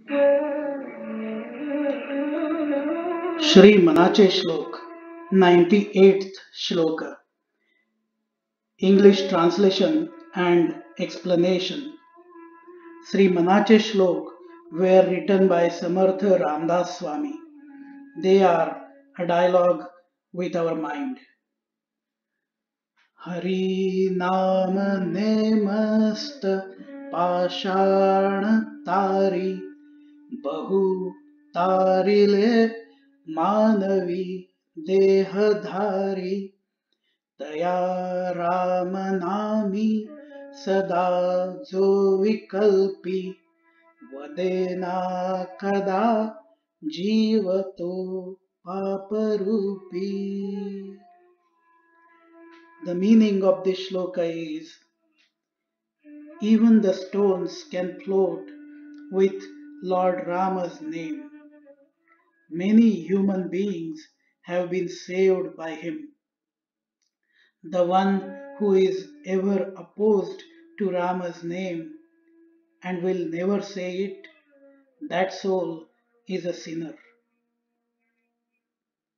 Shri Manache Shlok, 98th Shloka. English translation and explanation. Shri Manache Shlok were written by Samarth Ramdas Swami. They are a dialogue with our mind. Harīnāma nemasta paṣāṇa tārī Bahū tārīle manavī dehadhārī Tayā Rāmanāmī sadā vikalpī Vadenā kadā jīva pāparūpī. The meaning of this shloka is, even the stones can float with Lord Rama's name. Many human beings have been saved by him. The one who is ever opposed to Rama's name and will never say it, that soul is a sinner.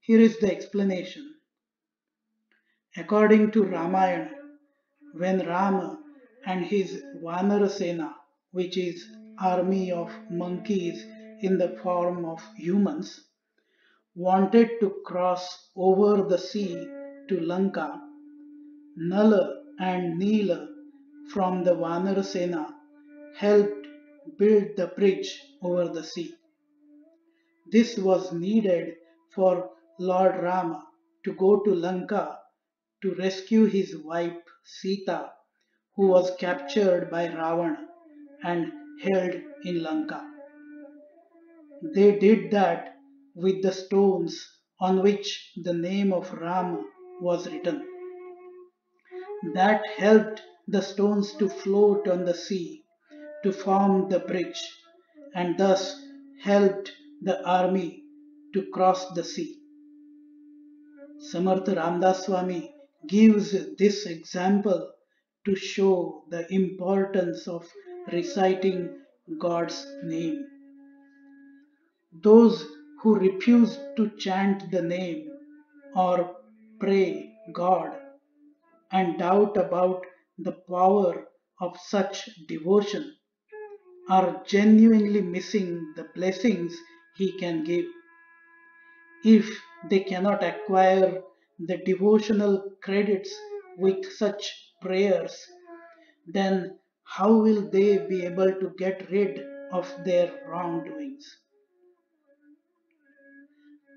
Here is the explanation. According to Ramayana, when Rama and his Vanara Sena, which is army of monkeys in the form of humans, wanted to cross over the sea to Lanka, Nala and Neela from the Vanara Sena helped build the bridge over the sea. This was needed for Lord Rama to go to Lanka to rescue his wife Sita, who was captured by Ravana and held in Lanka. They did that with the stones on which the name of Rama was written. That helped the stones to float on the sea to form the bridge, and thus helped the army to cross the sea. Samarth Ramdas Swami gives this example to show the importance of reciting God's name. Those who refuse to chant the name or pray God and doubt about the power of such devotion are genuinely missing the blessings He can give. If they cannot acquire the devotional credits with such prayers, then how will they be able to get rid of their wrongdoings?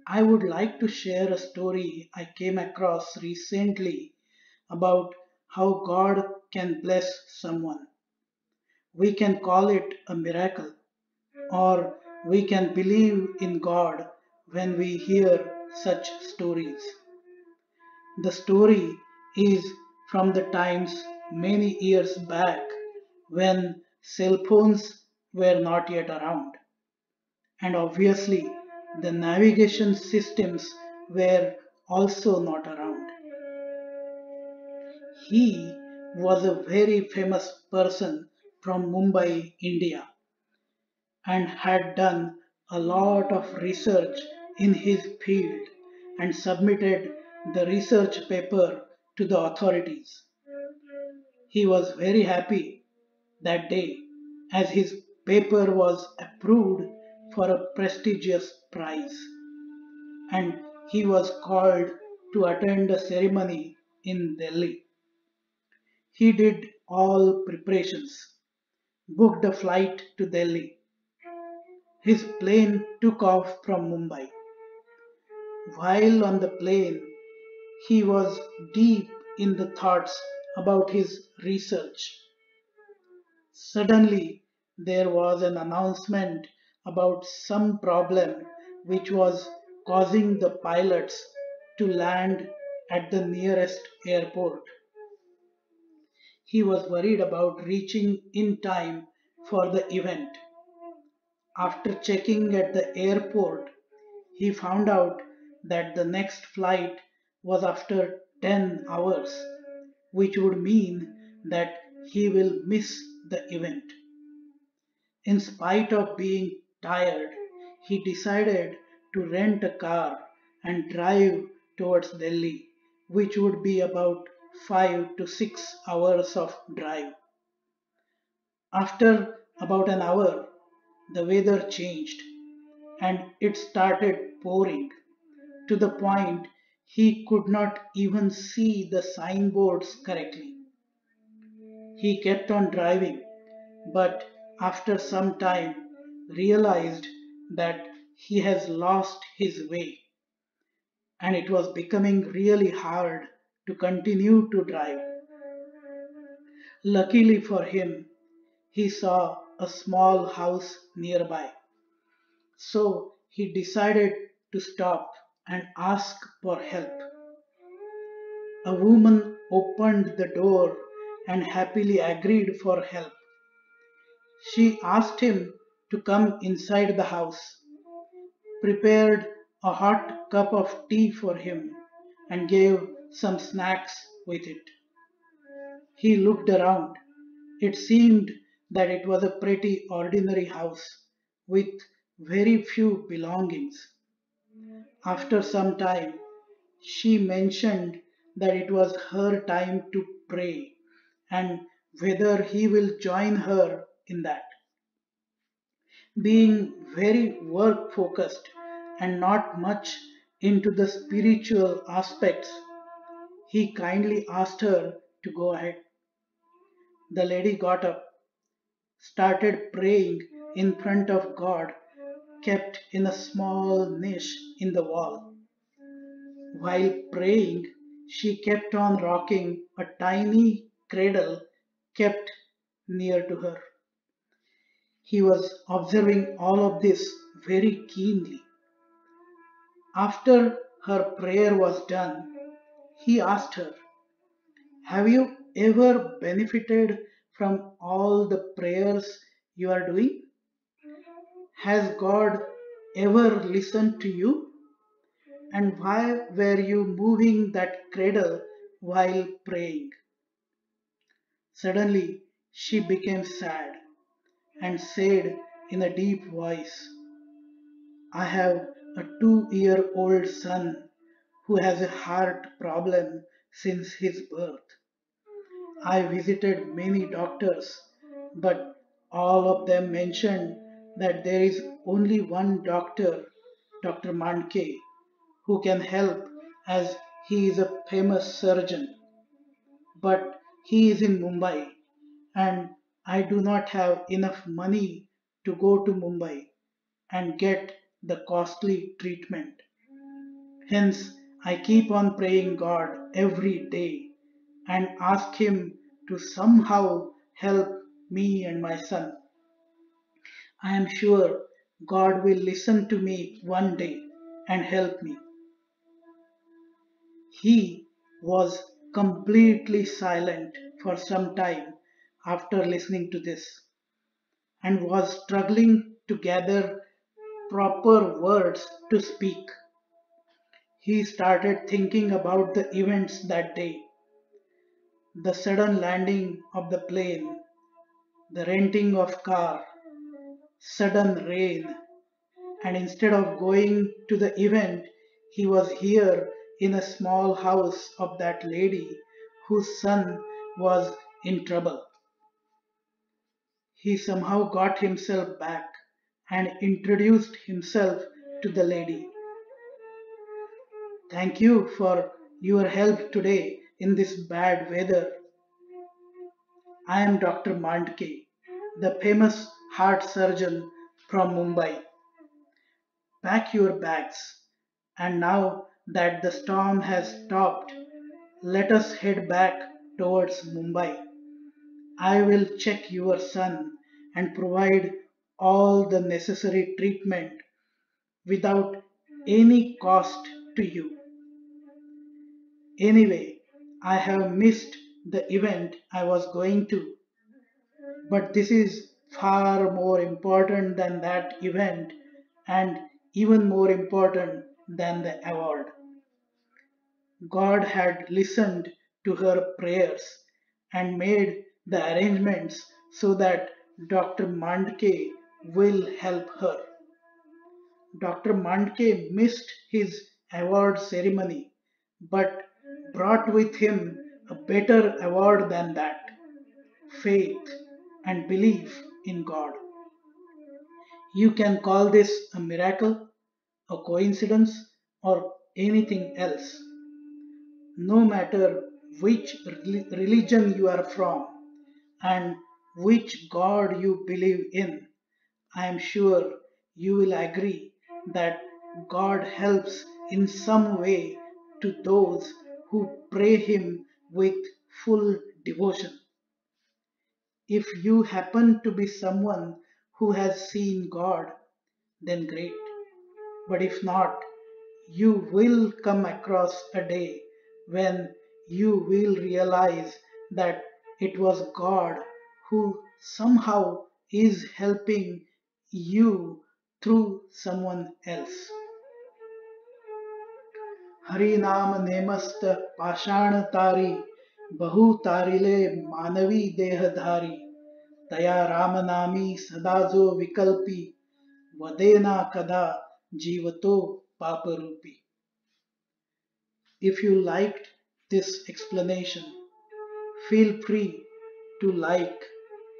I would like to share a story I came across recently about how God can bless someone. We can call it a miracle, or we can believe in God when we hear such stories. The story is from the times many years back when cell phones were not yet around, and obviously the navigation systems were also not around. He was a very famous person from Mumbai, India, and had done a lot of research in his field and submitted the research paper to the authorities. He was very happy that day as his paper was approved for a prestigious prize, and he was called to attend a ceremony in Delhi. He did all preparations, booked a flight to Delhi. His plane took off from Mumbai. While on the plane, he was deep in the thoughts about his research. Suddenly, there was an announcement about some problem which was causing the pilots to land at the nearest airport. He was worried about reaching in time for the event. After checking at the airport, he found out that the next flight was after 10 hours, which would mean that he will miss the event. In spite of being tired, he decided to rent a car and drive towards Delhi, which would be about 5 to 6 hours of drive. After about an hour, the weather changed and it started pouring to the point he could not even see the signboards correctly. He kept on driving, but after some time realized that he has lost his way and it was becoming really hard to continue to drive. Luckily for him, he saw a small house nearby. So he decided to stop and ask for help. A woman opened the door and happily agreed for help. She asked him to come inside the house, prepared a hot cup of tea for him, and gave some snacks with it. He looked around. It seemed that it was a pretty ordinary house with very few belongings. After some time, she mentioned that it was her time to pray and whether he will join her in that. Being very work focused and not much into the spiritual aspects, he kindly asked her to go ahead. The lady got up, started praying in front of God, kept in a small niche in the wall. While praying, she kept on rocking a tiny cradle kept near to her. He was observing all of this very keenly. After her prayer was done, he asked her, "Have you ever benefited from all the prayers you are doing? Has God ever listened to you? And why were you moving that cradle while praying?" Suddenly she became sad and said in a deep voice, "I have a 2-year-old son who has a heart problem since his birth. I visited many doctors, but all of them mentioned that there is only one doctor, Dr. Manache, who can help as he is a famous surgeon. But he is in Mumbai and I do not have enough money to go to Mumbai and get the costly treatment. Hence, I keep on praying God every day and ask Him to somehow help me and my son. I am sure God will listen to me one day and help me." He was completely silent for some time after listening to this and was struggling to gather proper words to speak. He started thinking about the events that day, the sudden landing of the plane, the renting of car, sudden rain, and instead of going to the event, he was here in a small house of that lady whose son was in trouble. He somehow got himself back and introduced himself to the lady. "Thank you for your help today in this bad weather. I am Dr. Mandke, the famous heart surgeon from Mumbai. Pack your bags, and now that the storm has stopped, let us head back towards Mumbai. I will check your son and provide all the necessary treatment without any cost to you. Anyway, I have missed the event I was going to, but this is far more important than that event and even more important than the award." God had listened to her prayers and made the arrangements so that Dr. Mandke will help her. Dr. Mandke missed his award ceremony but brought with him a better award than that: faith and belief in God. You can call this a miracle, a coincidence, or anything else. No matter which religion you are from and which God you believe in, I am sure you will agree that God helps in some way to those who pray Him with full devotion. If you happen to be someone who has seen God, then great. But if not, you will come across a day when you will realize that it was God who somehow is helping you through someone else. Harīnāma nemasta paṣāṇa tārī, Bahū tārīle manavī dehadhārī, Tayā Rāmanāmī sadā vikalpī, Vadenā kadā, jīva pāparūpī. If you liked this explanation, feel free to like,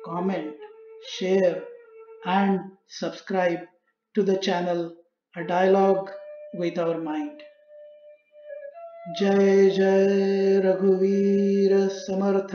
comment, share, and subscribe to the channel A Dialogue with Our Mind. जय जय रघुवीर समर्थ